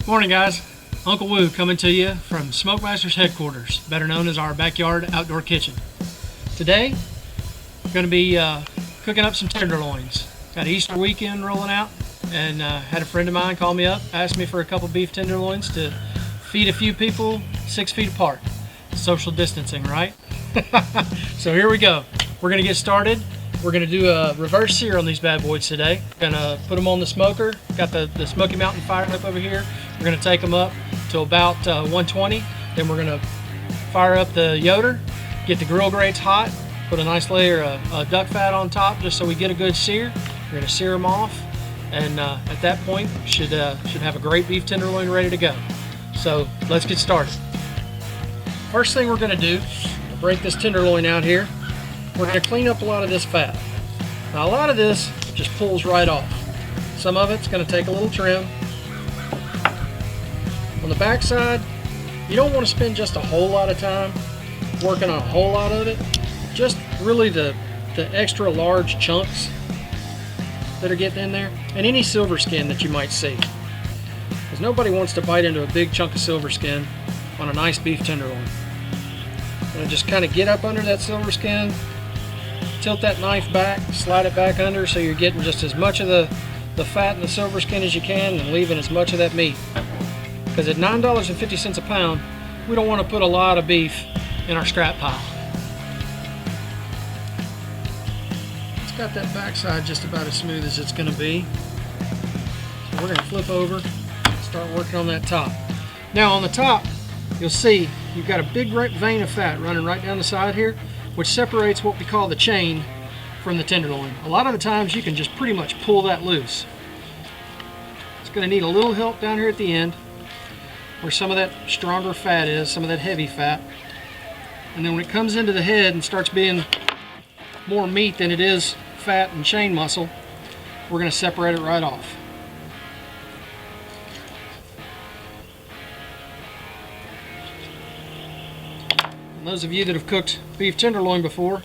Morning guys, Uncle Woo coming to you from SmokeMasters headquarters, better known as our backyard outdoor kitchen. Today, we're going to be cooking up some tenderloins. Got Easter weekend rolling out, and had a friend of mine call me up, asked me for a couple beef tenderloins to feed a few people 6 feet apart. Social distancing, right? So here we go. We're going to get started. We're going to do a reverse sear on these bad boys today. Going to put them on the smoker. Got the Smoky Mountain fired up over here. We're going to take them up to about 120. Then we're going to fire up the Yoder, get the grill grates hot, put a nice layer of duck fat on top just so we get a good sear. We're going to sear them off, and at that point should have a great beef tenderloin ready to go. So let's get started. First thing we're going to do, break this tenderloin out here. We're going to clean up a lot of this fat. Now a lot of this just pulls right off. Some of it's going to take a little trim. On the back side, you don't want to spend just a whole lot of time working on a whole lot of it. Just really the extra large chunks that are getting in there, and any silver skin that you might see. Because nobody wants to bite into a big chunk of silver skin on a nice beef tenderloin. And just kind of get up under that silver skin, tilt that knife back, slide it back under so you're getting just as much of the fat and the silver skin as you can and leaving as much of that meat. Because at $9.50 a pound, we don't want to put a lot of beef in our scrap pile. It's got that backside just about as smooth as it's going to be. So we're going to flip over and start working on that top. Now on the top, you'll see you've got a big vein of fat running right down the side here, which separates what we call the chain from the tenderloin. A lot of the times you can just pretty much pull that loose. It's going to need a little help down here at the end where some of that stronger fat is, some of that heavy fat. And then when it comes into the head and starts being more meat than it is fat and chain muscle, we're going to separate it right off. Those of you that have cooked beef tenderloin before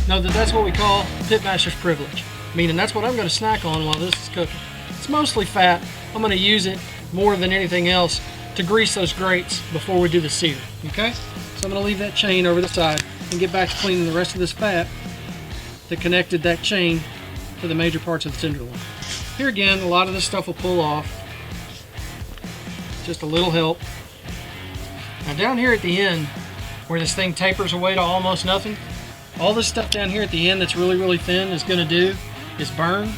know that that's what we call Pitmaster's privilege, meaning that's what I'm going to snack on while this is cooking. It's mostly fat. I'm going to use it more than anything else to grease those grates before we do the sear. Okay? So I'm going to leave that chain over the side and get back to cleaning the rest of this fat that connected that chain to the major parts of the tenderloin. Here again, a lot of this stuff will pull off. Just a little help. Now down here at the end, where this thing tapers away to almost nothing, all this stuff down here at the end that's really thin is going to do is burn.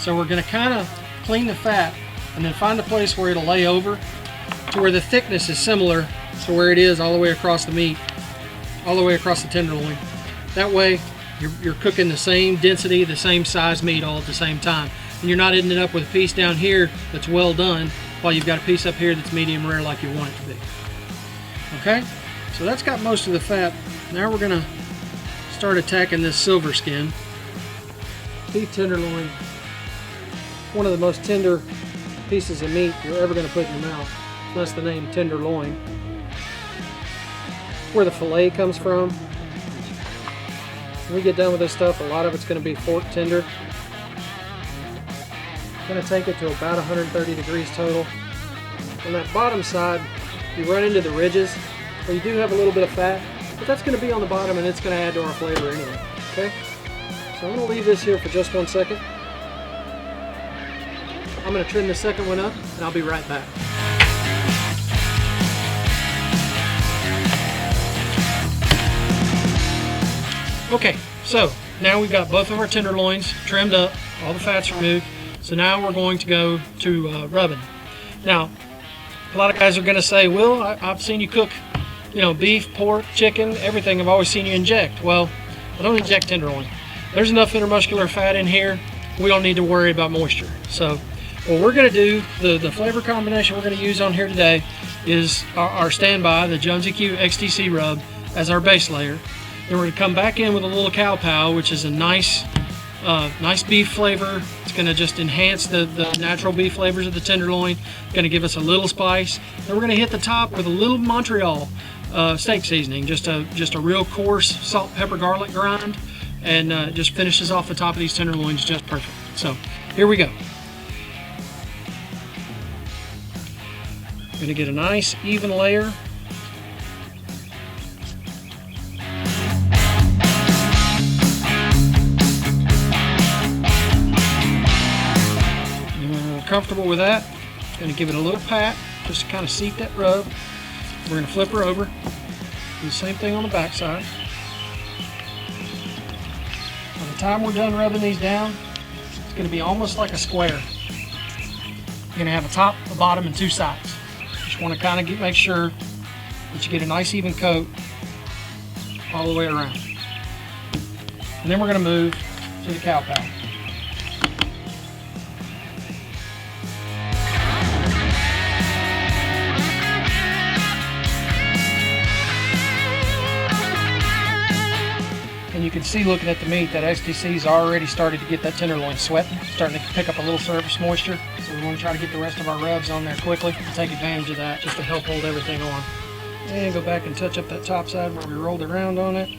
So we're going to kind of clean the fat and then find a place where it'll lay over to where the thickness is similar to where it is all the way across the meat, all the way across the tenderloin. That way you're cooking the same density, the same size meat all at the same time, and you're not ending up with a piece down here that's well done while you've got a piece up here that's medium rare like you want it to be. Okay, so that's got most of the fat. Now we're going to start attacking this silver skin. Beef tenderloin, one of the most tender pieces of meat you're ever going to put in your mouth. That's the name tenderloin. Where the fillet comes from. When we get done with this stuff, a lot of it's going to be fork tender. Going to take it to about 130 degrees total. On that bottom side, you run into the ridges where you do have a little bit of fat, but that's going to be on the bottom and it's going to add to our flavor anyway. Okay? So I'm going to leave this here for just 1 second. I'm going to trim the second one up and I'll be right back. Okay, so now we've got both of our tenderloins trimmed up, all the fat's removed. So now we're going to go to rubbing. Now, a lot of guys are going to say, Will, I've seen you cook, beef, pork, chicken, everything. I've always seen you inject. Well, I don't inject tenderloin. There's enough intermuscular fat in here. We don't need to worry about moisture. So what we're going to do, the flavor combination we're going to use on here today is our standby, the Jones EQ XTC rub, as our base layer. Then we're going to come back in with a little cow pow, which is a nice beef flavor. It's going to just enhance the natural beef flavors of the tenderloin. Going to give us a little spice. Then we're going to hit the top with a little Montreal steak seasoning, just a real coarse salt, pepper, garlic grind, and just finishes off the top of these tenderloins just perfect. So here we go. Going to get a nice even layer. And when we're comfortable with that, going to give it a little pat just to kind of seat that rub. We're going to flip her over. Do the same thing on the back side. By the time we're done rubbing these down, it's going to be almost like a square. You're going to have a top, a bottom, and two sides. Just want to kind of make sure that you get a nice even coat all the way around. And then we're going to move to the cow pal. And you can see, looking at the meat, that XTC's already started to get that tenderloin sweating, starting to pick up a little surface moisture. So we want to try to get the rest of our rubs on there quickly and take advantage of that just to help hold everything on. And go back and touch up that top side where we rolled around on it.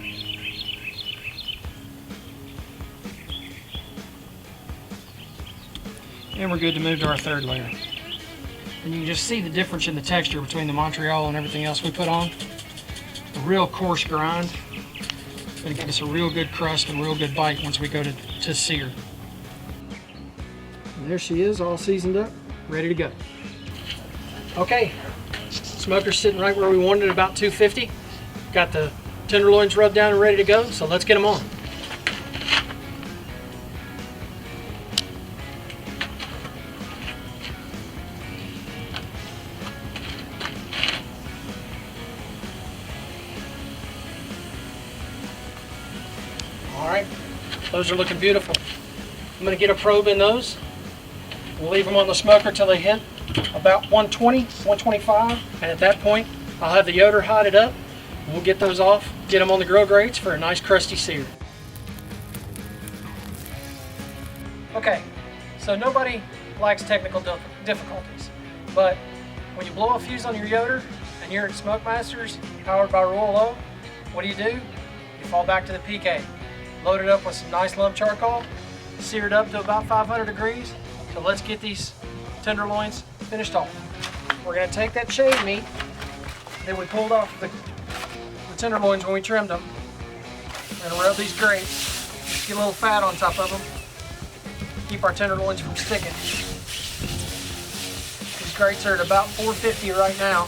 And we're good to move to our third layer. And you can just see the difference in the texture between the Montreal and everything else we put on. A real coarse grind. Going to give us a real good crust and real good bite once we go to sear. And there she is, all seasoned up, ready to go. Okay, smoker's sitting right where we wanted it, about 250. Got the tenderloins rubbed down and ready to go, so let's get them on. Alright, those are looking beautiful. I'm going to get a probe in those. We'll leave them on the smoker till they hit about 120, 125, and at that point I'll have the yoder hotted up. We'll get those off, get them on the grill grates for a nice crusty sear. Okay, so nobody likes technical difficulties, but when you blow a fuse on your yoder and you're at SmokeMasters powered by Royal O, what do? You fall back to the PK. Load it up with some nice lump charcoal, sear it up to about 500 degrees. So let's get these tenderloins finished off. We're going to take that shaved meat that we pulled off the tenderloins when we trimmed them and rub these grates. Just get a little fat on top of them. Keep our tenderloins from sticking. These grates are at about 450 right now.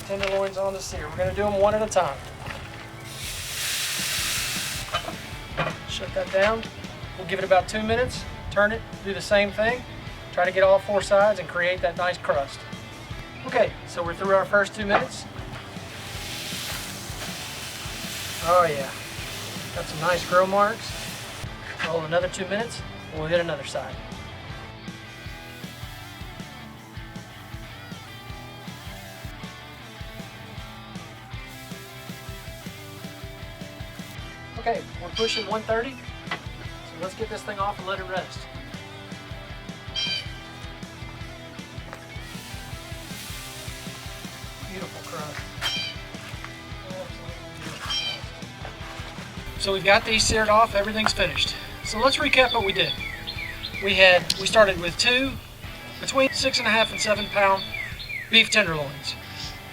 Tenderloins on the sear. We're going to do them one at a time. Shut that down. We'll give it about 2 minutes. Turn it, do the same thing. Try to get all four sides and create that nice crust. Okay, so we're through our first 2 minutes. Oh yeah, got some nice grill marks. Roll another 2 minutes, and we'll hit another side. Okay, we're pushing 130, so let's get this thing off and let it rest. Beautiful crust. So we've got these seared off, everything's finished. So let's recap what we did. We started with two between 6.5 and 7 pound beef tenderloins.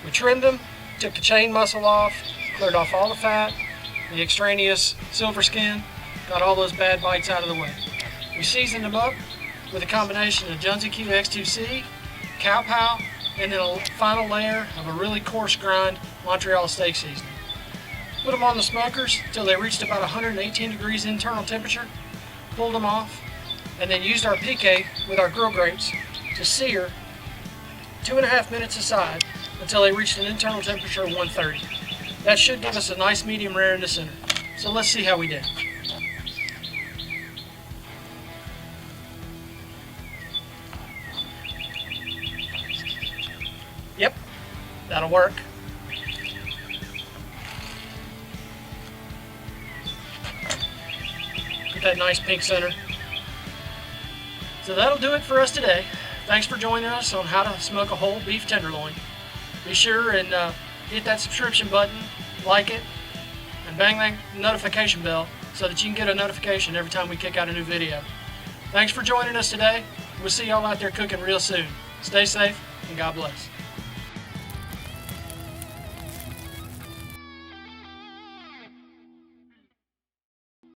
We trimmed them, took the chain muscle off, cleared off all the fat, the extraneous silver skin, got all those bad bites out of the way. We seasoned them up with a combination of Jonesy Q X2C, cow pal, and then a final layer of a really coarse grind Montreal steak seasoning. Put them on the smokers until they reached about 118 degrees internal temperature, pulled them off, and then used our PK with our grill grates to sear 2.5 minutes aside until they reached an internal temperature of 130. That should give us a nice medium rare in the center. So let's see how we did. Yep, that'll work. Get that nice pink center. So that'll do it for us today. Thanks for joining us on how to smoke a whole beef tenderloin. Be sure and hit that subscription button, like it, and bang that notification bell so that you can get a notification every time we kick out a new video. Thanks for joining us today. We'll see y'all out there cooking real soon. Stay safe and God bless.